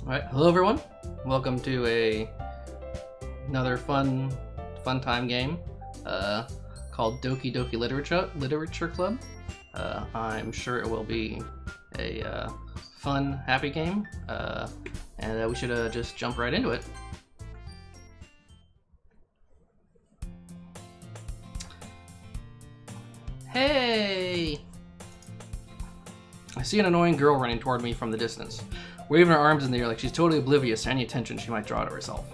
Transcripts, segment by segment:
Alright, hello everyone. Welcome to another fun time game called Doki Literature Club. I'm sure it will be a fun, happy game, and we should just jump right into it. Hey! I see an annoying girl running toward me from the distance, waving her arms in the air like she's totally oblivious to any attention she might draw to herself.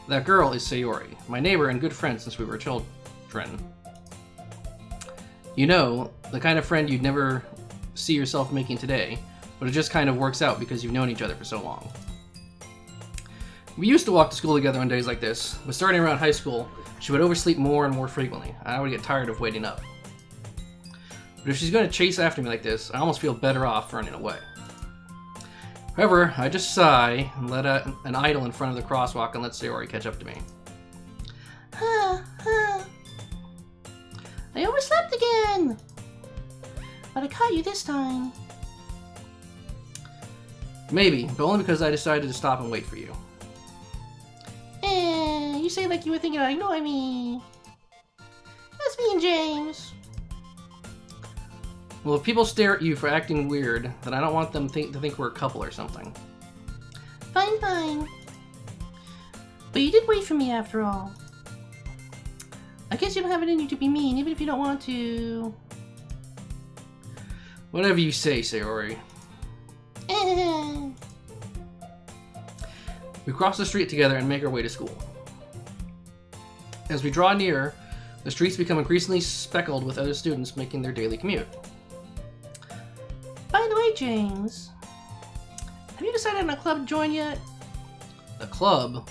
That girl is Sayori, my neighbor and good friend since we were children. You know, the kind of friend you'd never see yourself making today, but it just kind of works out because you've known each other for so long. We used to walk to school together on days like this, but starting around high school, she would oversleep more and more frequently, and I would get tired of waiting up. But if she's going to chase after me like this, I almost feel better off running away. However, I just sigh and let out an idle in front of the crosswalk and let Sayori catch up to me. I overslept again! But I caught you this time. Maybe, but only because I decided to stop and wait for you. You say like you were thinking of ignoring me. That's me and James. Well, if people stare at you for acting weird, then I don't want them to think we're a couple or something. Fine. But you did wait for me after all. I guess you don't have it in you to be mean, even if you don't want to. Whatever you say, Sayori. We cross the street together and make our way to school. As we draw near, the streets become increasingly speckled with other students making their daily commute. By the way, James, have you decided on a club to join yet? A club?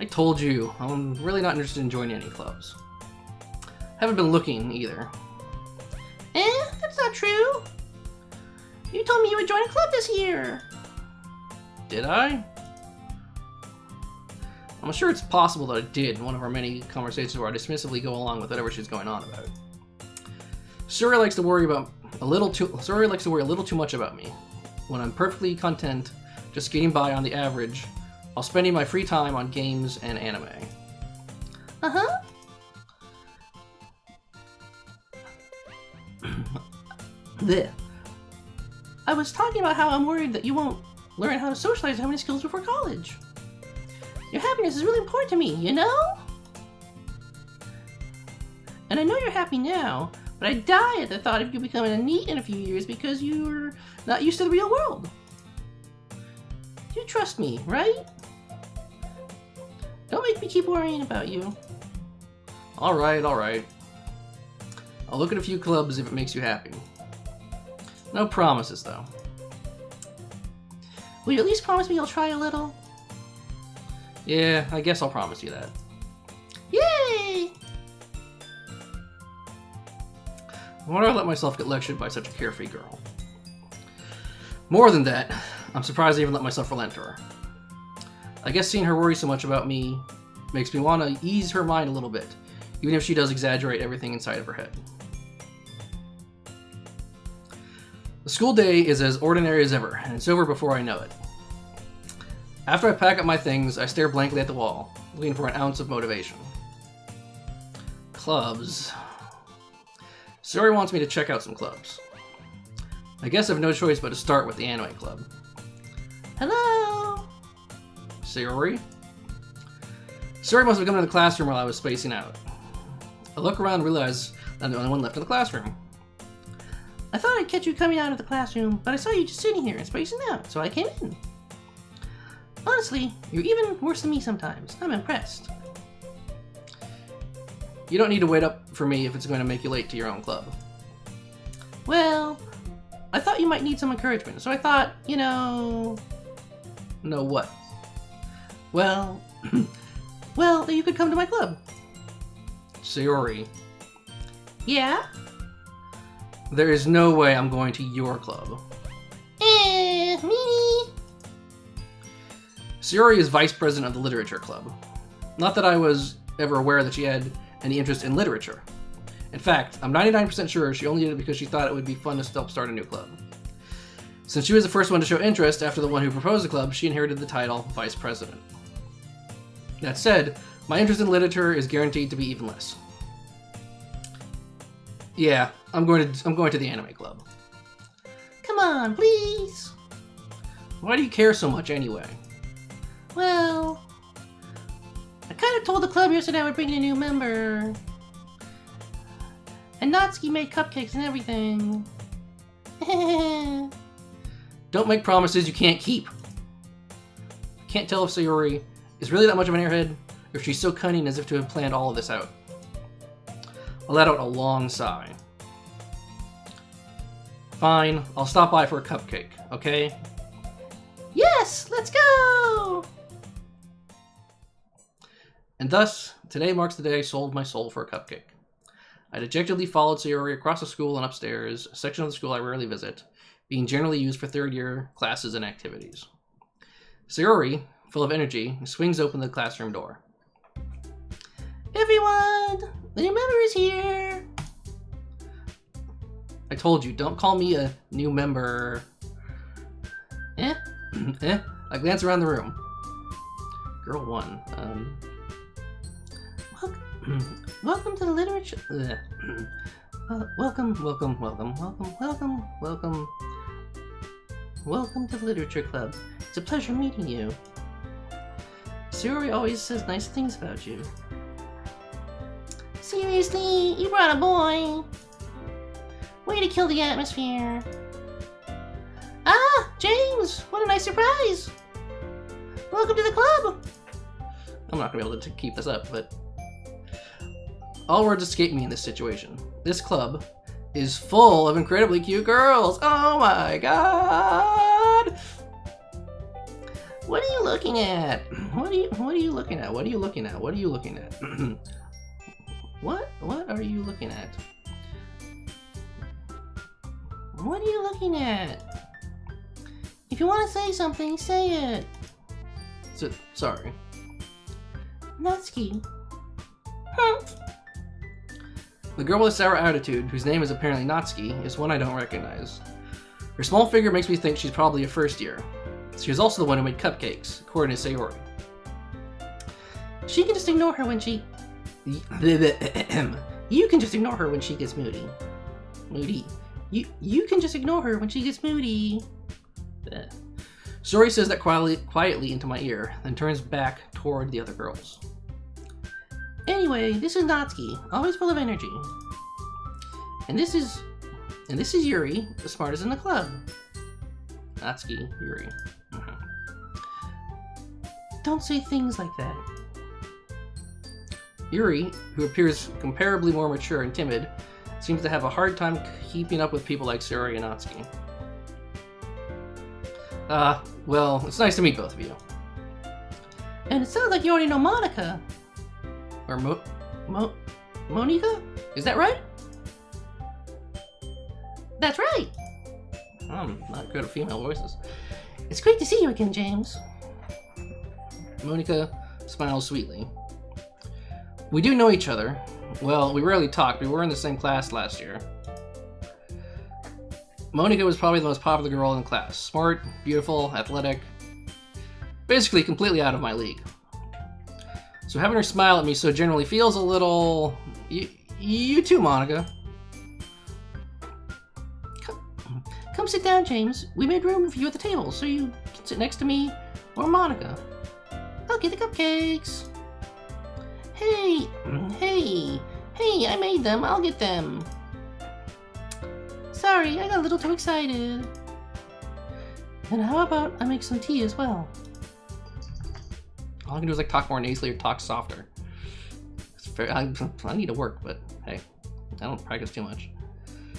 I told you, I'm really not interested in joining any clubs. Haven't been looking either. That's not true. You told me you would join a club this year. Did I? I'm sure it's possible that I did in one of our many conversations where I dismissively go along with whatever she's going on about. Sayori likes to worry a little too much about me, when I'm perfectly content just getting by on the average while spending my free time on games and anime. Blech. I was talking about how I'm worried that you won't learn how to socialize and have any skills before college. Your happiness is really important to me, you know? And I know you're happy now, but I die at the thought of you becoming a NEET in a few years because you're not used to the real world. You trust me, right? Don't make me keep worrying about you. Alright. I'll look at a few clubs if it makes you happy. No promises, though. Will you at least promise me you'll try a little? Yeah, I guess I'll promise you that. Yay! Why do I let myself get lectured by such a carefree girl? More than that, I'm surprised I even let myself relent to her. I guess seeing her worry so much about me makes me want to ease her mind a little bit, even if she does exaggerate everything inside of her head. The school day is as ordinary as ever, and it's over before I know it. After I pack up my things, I stare blankly at the wall, looking for an ounce of motivation. Clubs. Sayori wants me to check out some clubs. I guess I have no choice but to start with the anime club. Hello? Sayori? Sayori must have come into the classroom while I was spacing out. I look around and realize I'm the only one left in the classroom. I thought I'd catch you coming out of the classroom, but I saw you just sitting here and spacing out, so I came in. Honestly, you're even worse than me sometimes. I'm impressed. You don't need to wait up for me if it's going to make you late to your own club. Well, I thought you might need some encouragement, so I thought, No what? Well, that you could come to my club. Sayori. Yeah? There is no way I'm going to your club. Me. Sayori is vice president of the literature club. Not that I was ever aware that she had any interest in literature. In fact, I'm 99% sure she only did it because she thought it would be fun to help start a new club. Since she was the first one to show interest after the one who proposed the club, she inherited the title Vice President. That said, my interest in literature is guaranteed to be even less. Yeah, I'm going to the anime club. Come on, please. Why do you care so much anyway? Well, I kind of told the club yesterday I would bring in a new member. And Natsuki made cupcakes and everything. Don't make promises you can't keep. Can't tell if Sayori is really that much of an airhead, or if she's so cunning as if to have planned all of this out. I let out a long sigh. Fine, I'll stop by for a cupcake, okay? Yes, let's go! And thus, today marks the day I sold my soul for a cupcake. I dejectedly followed Sayori across the school and upstairs, a section of the school I rarely visit, being generally used for third-year classes and activities. Sayori, full of energy, swings open the classroom door. Everyone, the new member is here. I told you, don't call me a new member. Eh? I glance around the room. Girl 1, Welcome to the literature. Welcome to the literature club. It's a pleasure meeting you. Sayori always says nice things about you. Seriously, you brought a boy. Way to kill the atmosphere. Ah, James, what a nice surprise. Welcome to the club. I'm not gonna be able to keep this up, but all words escape me in this situation. This club is full of incredibly cute girls. Oh my god! What are you looking at? What are you looking at? What are you looking at? What are you looking at? What are you looking at? What are you looking at? If you want to say something, say it. Sorry. Natsuki. The girl with a sour attitude, whose name is apparently Natsuki, is one I don't recognize. Her small figure makes me think she's probably a first year. She was also the one who made cupcakes, according to Sayori. She can just ignore her when she... You can just ignore her when she gets moody. Moody. You can just ignore her when she gets moody. Sayori says that quietly into my ear, then turns back toward the other girls. Anyway, this is Natsuki, always full of energy. And this is Yuri, the smartest in the club. Natsuki, Yuri. Don't say things like that. Yuri, who appears comparably more mature and timid, seems to have a hard time keeping up with people like Sayori and Natsuki. Well, it's nice to meet both of you. And it sounds like you already know Monica. Or Monica? Is that right? That's right. I'm not good at female voices. It's great to see you again, James. Monica smiles sweetly. We do know each other. Well, we rarely talk. We were in the same class last year. Monica was probably the most popular girl in the class. Smart, beautiful, athletic. Basically completely out of my league. So having her smile at me so generally feels a little... You too, Monica. Come sit down, James. We made room for you at the table, so you can sit next to me or Monica. I'll get the cupcakes. Hey, I made them. I'll get them. Sorry, I got a little too excited. And how about I make some tea as well? All I can do is like talk more nasally or talk softer. It's fair. I need to work, but hey, I don't practice too much.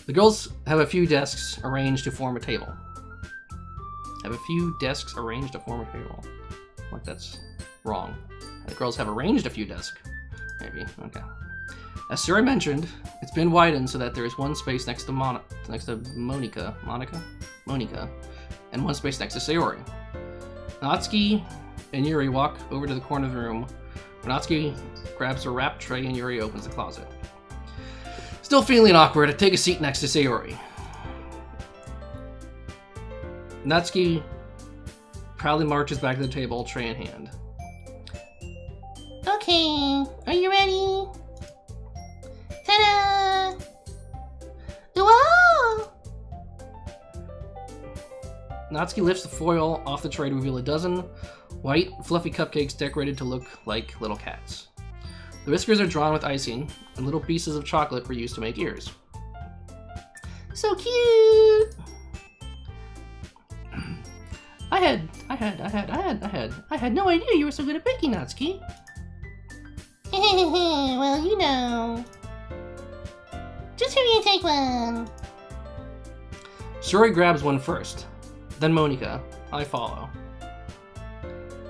The girls have a few desks arranged to form a table. Like that's wrong. The girls have arranged a few desks. Maybe. Okay. As Sayori mentioned, it's been widened so that there is one space next to Monica, and one space next to Sayori. Natsuki and Yuri walk over to the corner of the room. Natsuki grabs a wrap tray and Yuri opens the closet. Still feeling awkward, I take a seat next to Sayori. Natsuki proudly marches back to the table, tray in hand. Okay, are you ready? Ta-da! Whoa! Natsuki lifts the foil off the tray to reveal a dozen white, fluffy cupcakes decorated to look like little cats. The whiskers are drawn with icing, and little pieces of chocolate were used to make ears. So cute! I had no idea you were so good at baking, Natsuki. Well, you know. Just hurry and take one. Suri grabs one first, then Monika. I follow.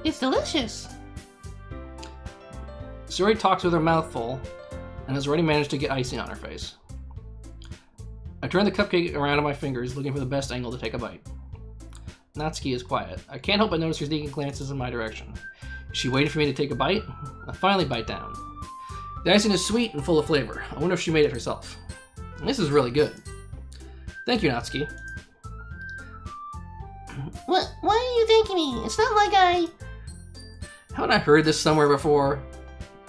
It's delicious. Suri talks with her mouth full and has already managed to get icing on her face. I turn the cupcake around on my fingers, looking for the best angle to take a bite. Natsuki is quiet. I can't help but notice her sneaking glances in my direction. Is she waiting for me to take a bite? I finally bite down. The icing is sweet and full of flavor. I wonder if she made it herself. This is really good. Thank you, Natsuki. What? Why are you thanking me? It's not like I Haven't I heard this somewhere before?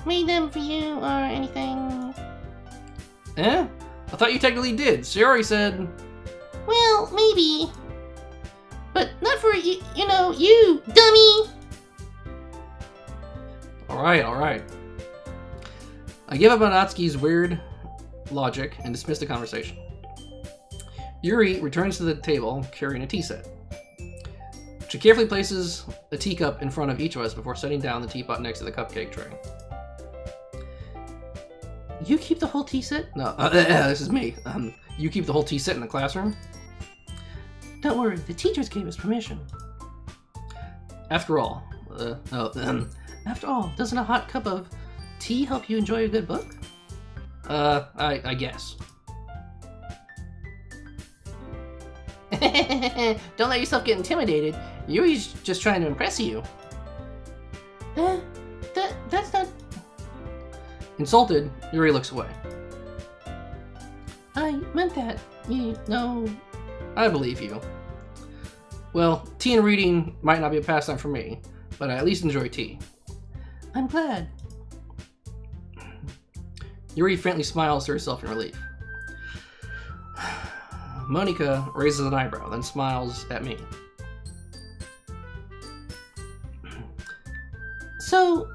made them for you or anything. Eh? I thought you technically did. Sayori said... Well, maybe. But not for you, you dummy! Alright. I give up on Natsuki's weird logic and dismiss the conversation. Yuri returns to the table carrying a tea set. She carefully places a teacup in front of each of us before setting down the teapot next to the cupcake tray. You keep the whole tea set? No, this is me. You keep the whole tea set in the classroom? Don't worry, the teachers gave us permission. After all, Doesn't a hot cup of tea help you enjoy a good book? I guess. Don't let yourself get intimidated. Yuri's just trying to impress you. That's not... Insulted, Yuri looks away. I meant that. I believe you. Well, tea and reading might not be a pastime for me, but I at least enjoy tea. I'm glad. Yuri faintly smiles to herself in relief. Monika raises an eyebrow, then smiles at me. So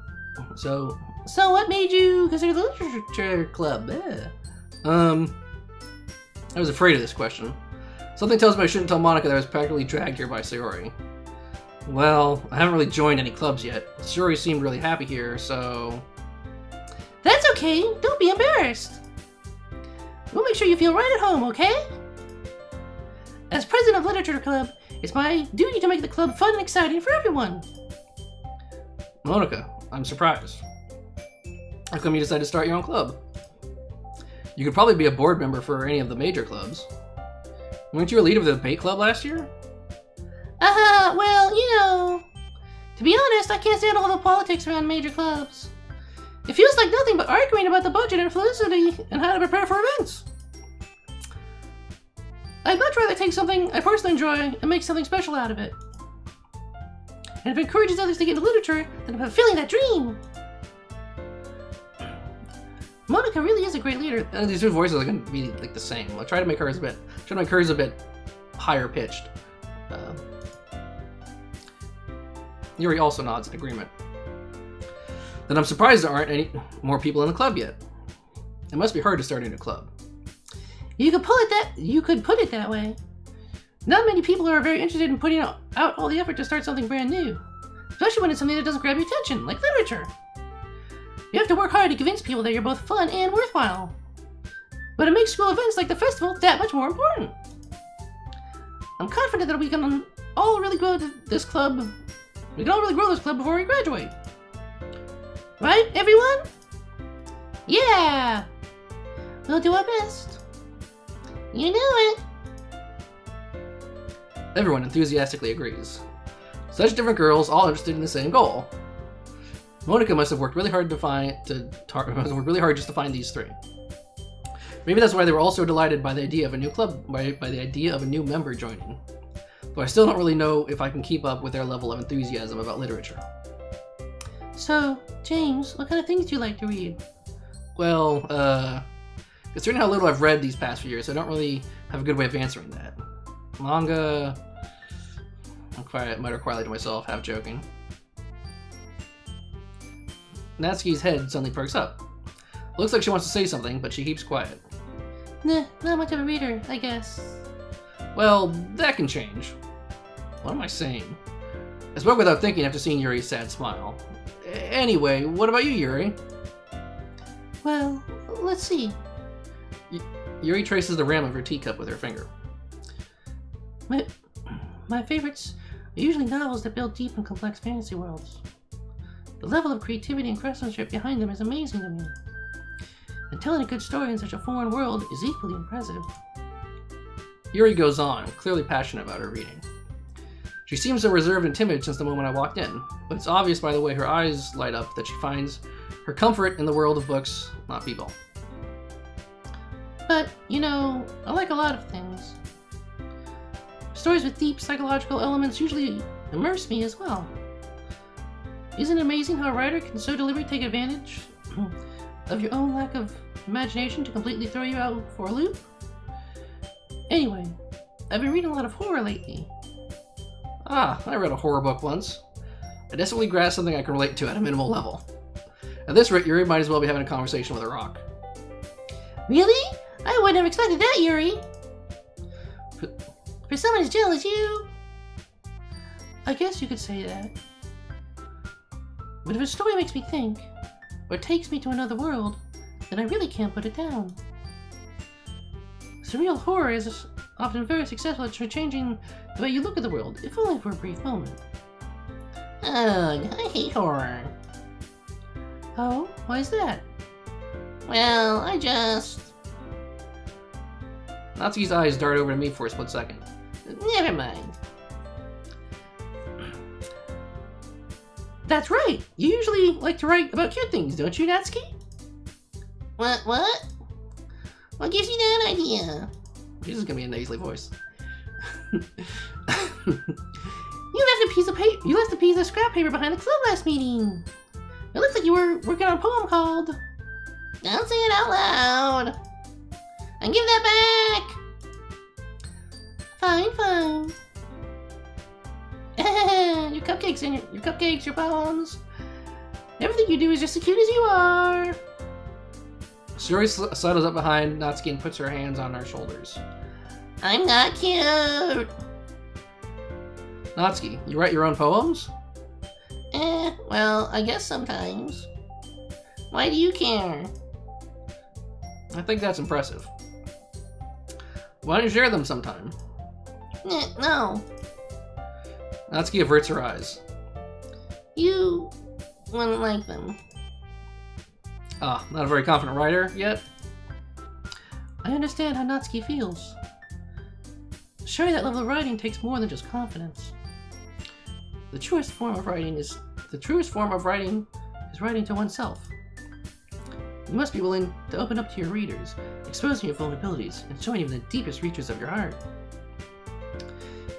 what made you consider the literature club? I was afraid of this question. Something tells me I shouldn't tell Monika that I was practically dragged here by Sayori. Well, I haven't really joined any clubs yet. Sayori seemed really happy here, so... That's okay. Don't be embarrassed. We'll make sure you feel right at home, okay? As president of Literature Club, it's my duty to make the club fun and exciting for everyone. Monika, I'm surprised. How come you decided to start your own club? You could probably be a board member for any of the major clubs. Weren't you a leader of the debate club last year? Well, to be honest, I can't stand all the politics around major clubs. It feels like nothing but arguing about the budget and felicity and how to prepare for events. I'd much rather take something I personally enjoy and make something special out of it. And if it encourages others to get into literature, then I'm fulfilling that dream. Monika really is a great leader. And these two voices are going to be like the same. I'll try to make hers a bit higher pitched. Yuri also nods in agreement. Then I'm surprised there aren't any more people in the club yet. It must be hard to start a new club. You could put it that way. Not many people are very interested in putting out all the effort to start something brand new, especially when it's something that doesn't grab your attention, like literature. You have to work hard to convince people that you're both fun and worthwhile. But it makes school events like the festival that much more important. I'm confident that we can all really grow this club. We can all really grow this club before we graduate. Right, everyone? Yeah! We'll do our best. You know it. Everyone enthusiastically agrees. Such different girls, all interested in the same goal. Monika must have worked really hard just to find these three. Maybe that's why they were all so delighted by the idea of a new club, by the idea of a new member joining. but I still don't really know if I can keep up with their level of enthusiasm about literature. So, James, what kind of things do you like to read? Well, considering how little I've read these past few years, I don't really have a good way of answering that. Manga... I might require to myself, half joking. Natsuki's head suddenly perks up. Looks like she wants to say something, but she keeps quiet. Nah, not much of a reader, I guess. Well, that can change. What am I saying? I spoke without thinking after seeing Yuri's sad smile. Anyway, what about you, Yuri? Well, let's see. Yuri traces the rim of her teacup with her finger. My favorites are usually novels that build deep and complex fantasy worlds. The level of creativity and craftsmanship behind them is amazing to me. And telling a good story in such a foreign world is equally impressive. Yuri goes on, clearly passionate about her reading. She seems so reserved and timid since the moment I walked in, but it's obvious by the way her eyes light up that she finds her comfort in the world of books, not people. But, you know, I like a lot of things. Stories with deep psychological elements usually immerse me as well. Isn't it amazing how a writer can so deliberately take advantage of your own lack of imagination to completely throw you out for a loop? Anyway, I've been reading a lot of horror lately. Ah, I read a horror book once. I desperately grasped something I can relate to at a minimal level. At this rate, Yuri might as well be having a conversation with a rock. Really? I wouldn't have expected that, Yuri! For someone as gentle as you... I guess you could say that. But if a story makes me think, or takes me to another world, then I really can't put it down. Surreal horror is often very successful at changing the way you look at the world, if only for a brief moment. Ugh, I hate horror. Oh, why is that? Well, I just... Natsuki's eyes dart over to me for a split second. Never mind. That's right! You usually like to write about cute things, don't you, Natsuki? What? What gives you that idea? This is gonna be a nasally voice. You left a piece of scrap paper behind the club last meeting. It looks like you were working on a poem called... Don't say it out loud! And give that back! Fine. Your cupcakes, your poems. Everything you do is just as cute as you are. Yuri sidles up behind Natsuki and puts her hands on her shoulders. I'm not cute. Natsuki, you write your own poems? Well, I guess sometimes. Why do you care? I think that's impressive. Why don't you share them sometime? No. Natsuki averts her eyes. You wouldn't like them. Ah, not a very confident writer yet? I understand how Natsuki feels. Sharing that level of writing takes more than just confidence. The truest form of writing is writing to oneself. You must be willing to open up to your readers, exposing your vulnerabilities, and showing even the deepest reaches of your heart.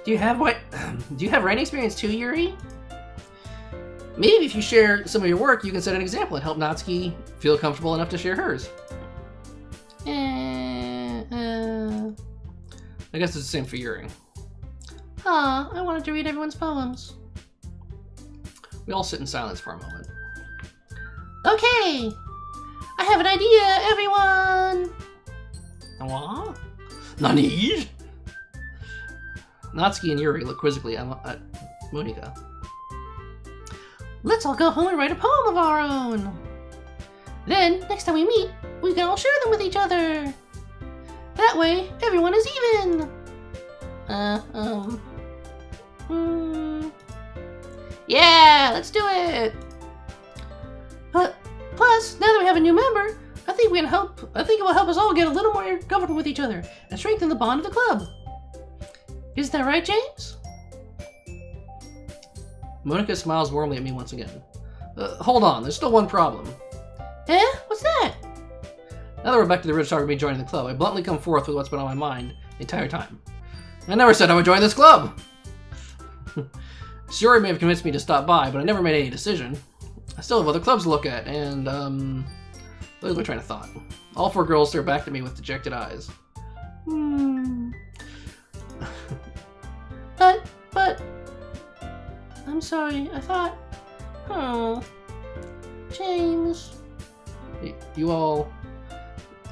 Do you have writing experience too, Yuri? Maybe if you share some of your work, you can set an example and help Natsuki feel comfortable enough to share hers. I guess it's the same for Yuri. I wanted to read everyone's poems. We all sit in silence for a moment. Okay! I have an idea, everyone! What? Nani? Natsuki and Yuri look quizzically at Monika. Let's all go home and write a poem of our own! Then, next time we meet, we can all share them with each other! That way, everyone is even! Yeah, let's do it! But, plus, now that we have a new member, I think it will help us all get a little more comfortable with each other and strengthen the bond of the club. Isn't that right, James? Monika smiles warmly at me once again. Hold on, there's still one problem. What's that? Now that we're back to the original topic of me joining the club, I bluntly come forth with what's been on my mind the entire time. I never said I would join this club! Sayori may have convinced me to stop by, but I never made any decision. I still have other clubs to look at, and, lose my train of thought. All 4 girls stare back at me with dejected eyes. But... I'm sorry, I thought... Oh... James... You all...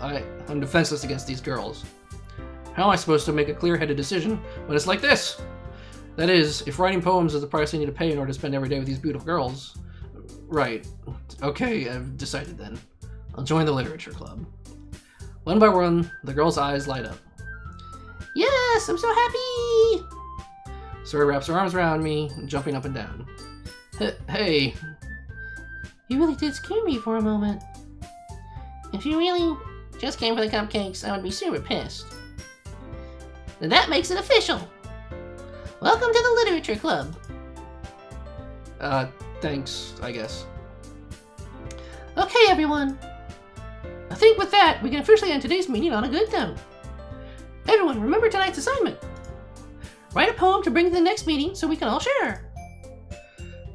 I'm defenseless against these girls. How am I supposed to make a clear-headed decision when it's like this? That is, if writing poems is the price I need to pay in order to spend every day with these beautiful girls... Right. Okay, I've decided then. I'll join the literature club. One by one, the girls' eyes light up. Yes, I'm so happy! Sayori wraps her arms around me, jumping up and down. Hey. You really did scare me for a moment. If you really just came for the cupcakes, I would be super pissed. Then that makes it official. Welcome to the literature club. Thanks, I guess. Okay, everyone. I think with that, we can officially end today's meeting on a good note. Everyone, remember tonight's assignment. Write a poem to bring to the next meeting so we can all share.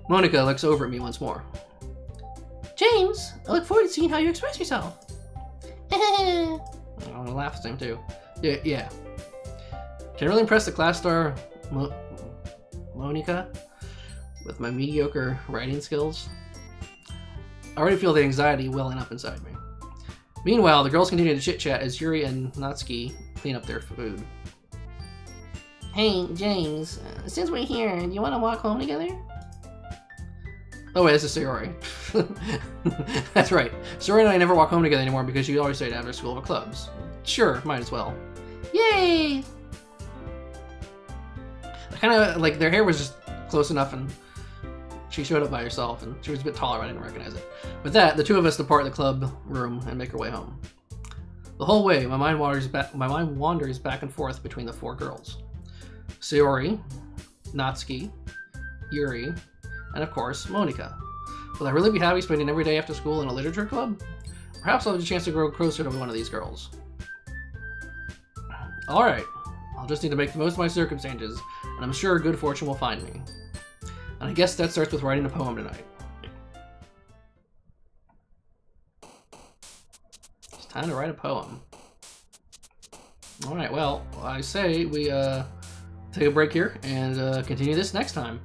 Monica looks over at me once more. James, I look forward to seeing how you express yourself. I want to laugh the same too. Yeah. Can I really impress the class star, Monica, with my mediocre writing skills? I already feel the anxiety welling up inside me. Meanwhile, the girls continue to chit-chat as Yuri and Natsuki clean up their food. Hey, James, since we're here, do you want to walk home together? Oh wait, this is Sayori. That's right. Sayori and I never walk home together anymore because she always stayed after school for clubs. Sure, might as well. Yay! I kind of, like, their hair was just close enough and she showed up by herself and she was a bit taller, I didn't recognize it. With that, the two of us depart the club room and make our way home. The whole way, my mind wanders back and forth between the 4 girls. Sayori, Natsuki, Yuri, and of course, Monica. Will I really be happy spending every day after school in a literature club? Perhaps I'll have a chance to grow closer to one of these girls. Alright, I'll just need to make the most of my circumstances, and I'm sure good fortune will find me. And I guess that starts with writing a poem tonight. It's time to write a poem. Alright, well, I say we take a break here and continue this next time.